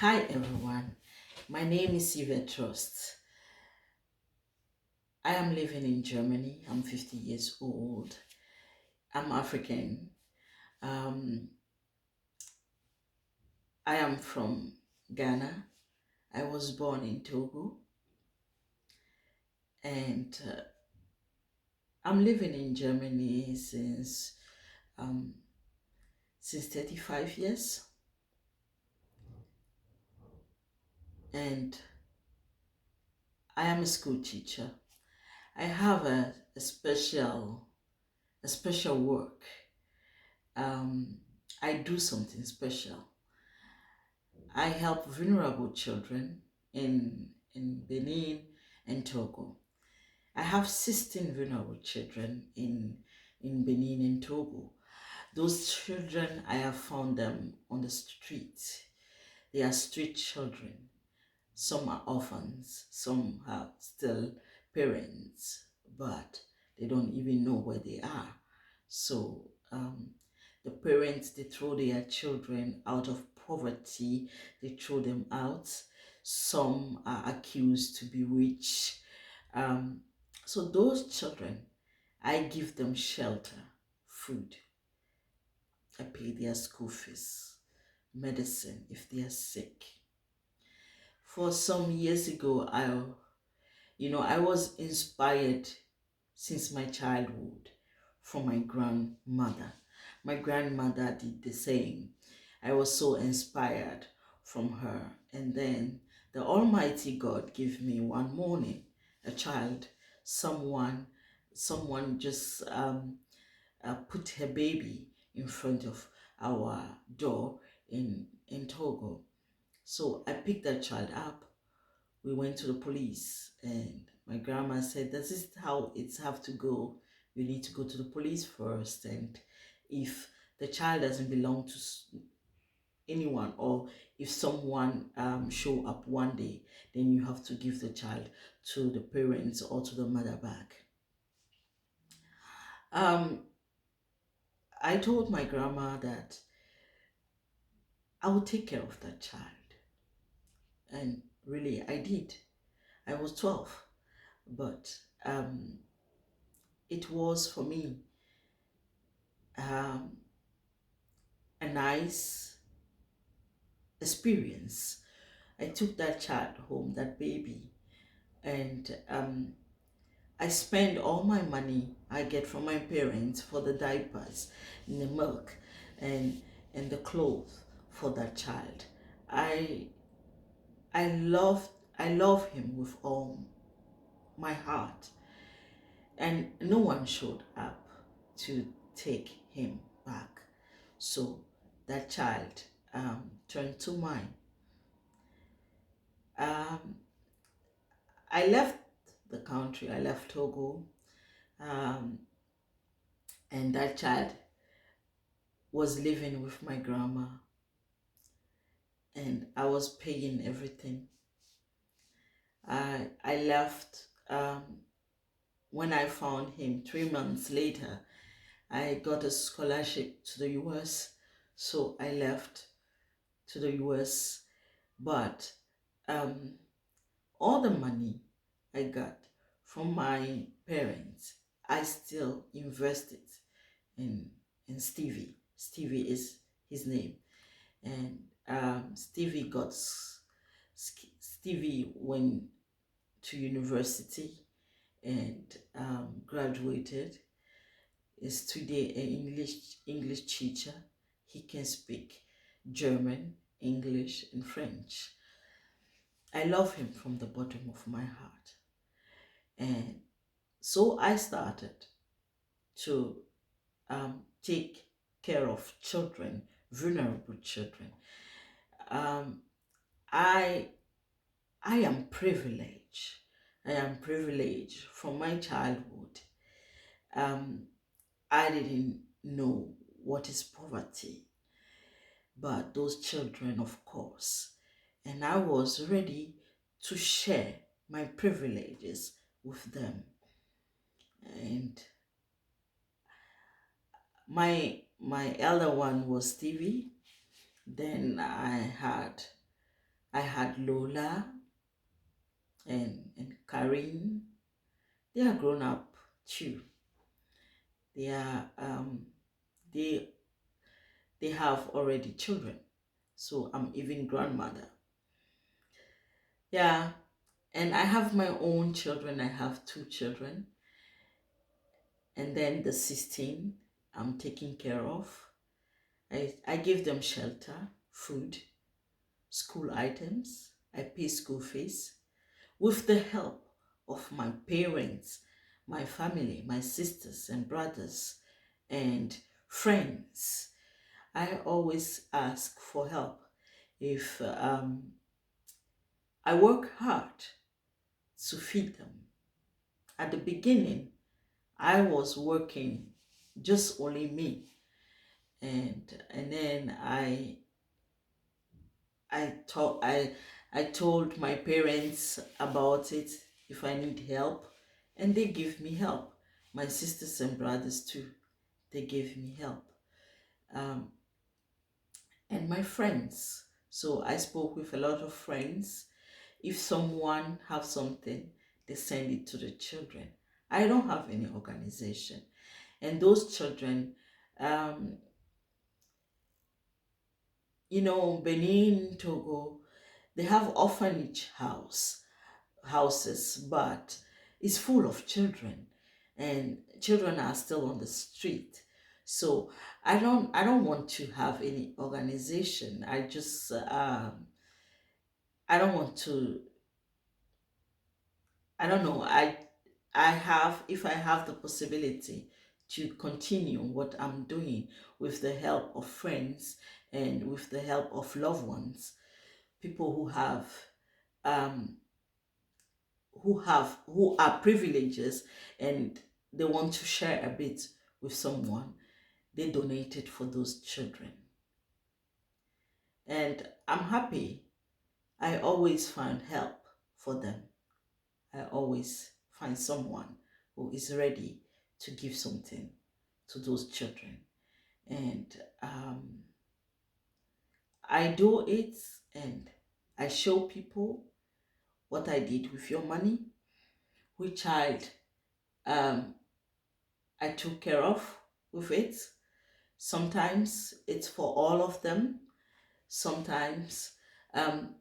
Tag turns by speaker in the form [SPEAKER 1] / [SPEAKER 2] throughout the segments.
[SPEAKER 1] Hi everyone, my name is Yvette Trost. I am living in Germany. I'm 50 years old. I'm African. Um, I am from Ghana. I was born in Togo and I'm living in Germany um, since 35 years, and I am a school teacher. I have a special work. Um, I do something special. I help vulnerable children in Benin and Togo. I have 16 vulnerable children in Benin and Togo. Those children, I have found them on the street. They are street children. Some are orphans, some have still parents, but they don't even know where they are. So the parents, they throw their children out of poverty, they throw them out. Some are accused to be rich. Um, so those children, I give them shelter, food, I pay their school fees, medicine if they are sick. For some years ago, I was inspired since my childhood from my grandmother. My grandmother did the same. I was so inspired from her. And then the Almighty God gave me one morning a child, someone, someone just put her baby in front of our door in Togo. So I picked that child up. We went to the police and my grandma said, this is how it's have to go. You need to go to the police first, and if the child doesn't belong to anyone, or if someone show up one day, then you have to give the child to the parents or to the mother back. I told my grandma that I would take care of that child, and really I did. I was 12, but it was for me um, a nice experience. I took that child home, that baby, and I spend all my money I get from my parents for the diapers, and the milk, and the clothes for that child. I I love I love him with all my heart, and no one showed up to take him back. So that child turned to mine. Um, I left the country, I left Togo, um, and that child was living with my grandma, and I was paying everything. I left when I found him 3 months later. I got a scholarship to the US, so I left to the US. But um, all the money I got from my parents, I still invested in Stevie. Stevie is his name, and Stevie went to university and graduated. Is today an English teacher. He can speak German, English, and French. I love him from the bottom of my heart, and so I started to take care of children, vulnerable children. Um, I I am privileged. I am privileged from my childhood. Um, I didn't know what is poverty, but those children, of course, and I was ready to share my privileges with them. And my elder one was Stevie. Then I had I had Lola and Karin. They are grown up too. They are they they have already children. So I'm even grandmother. Yeah, and I have my own children. I have two children, and then the 16 I'm taking care of. I give them shelter, food, school items. I pay school fees with the help of my parents, my family, my sisters and brothers, and friends. I always ask for help. If I work hard to feed them. At the beginning, I was working just only me, and then I told my parents about it if I need help, and they give me help. My sisters and brothers too, they gave me help, um, and my friends. So I spoke with a lot of friends. If someone have something, they send it to the children. I don't have any organization, and those children, um, Benin, Togo, they have houses, but it's full of children, and children are still on the street. So I don't want to have any organization. I don't want to. I don't know. If I have the possibility to continue what I'm doing with the help of friends and with the help of loved ones, people um who are privileges, and they want to share a bit with someone, they donated for those children. And I'm happy. I always find help for them. I always find someone who is ready to give something to those children. And I do it, and I show people what I did with your money, which child um, I took care of with it. Sometimes it's for all of them. Sometimes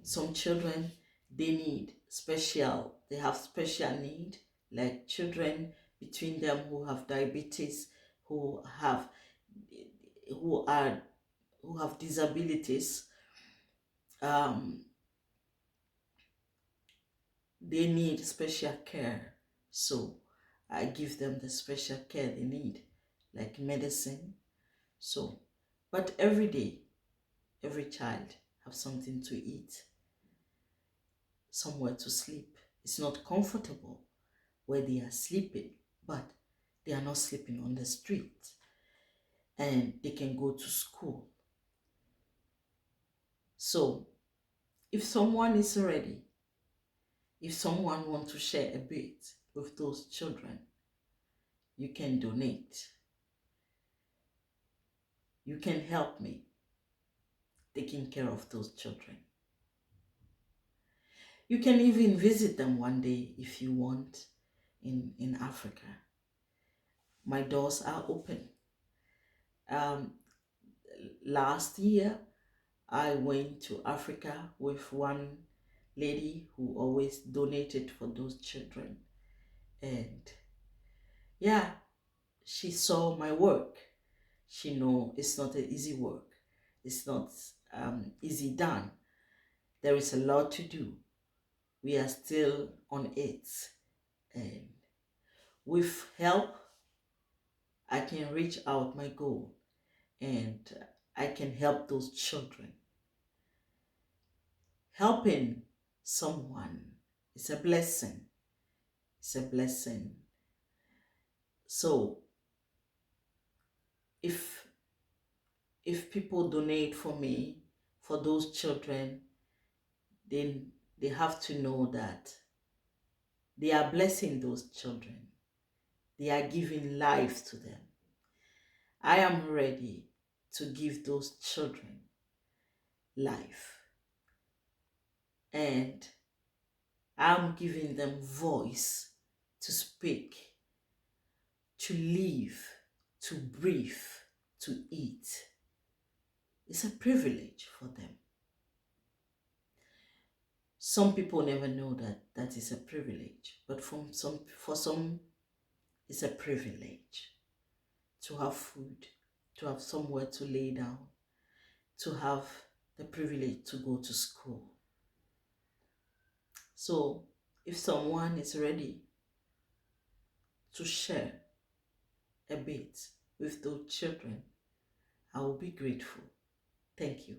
[SPEAKER 1] some children, they have special need, like children between them who have diabetes, who have who are who have disabilities. Um, they need special care. So I give them the special care they need, like medicine. So, but every day, every child have something to eat, somewhere to sleep. It's not comfortable where they are sleeping, but they are not sleeping on the street, and they can go to school. So if someone is ready, if someone wants to share a bit with those children, you can donate. You can help me taking care of those children. You can even visit them one day if you want in Africa. My doors are open. Um, Last year, I went to Africa with one lady who always donated for those children. And yeah, she saw my work. She know it's not an easy work. It's not easy done. There is a lot to do. We are still on it. And with help, I can reach out my goal, and I can help those children. Helping someone is a blessing. It's a blessing. So if people donate for me, for those children, then they have to know that they are blessing those children. They are giving life to them. I am ready to give those children life. and I'm giving them voice to speak, to live, to breathe, to eat. It's a privilege for them. Some people never know that that is a privilege, but for some, it's a privilege to have food, to have somewhere to lay down, to have the privilege to go to school. So if someone is ready to share a bit with those children, I will be grateful. Thank you.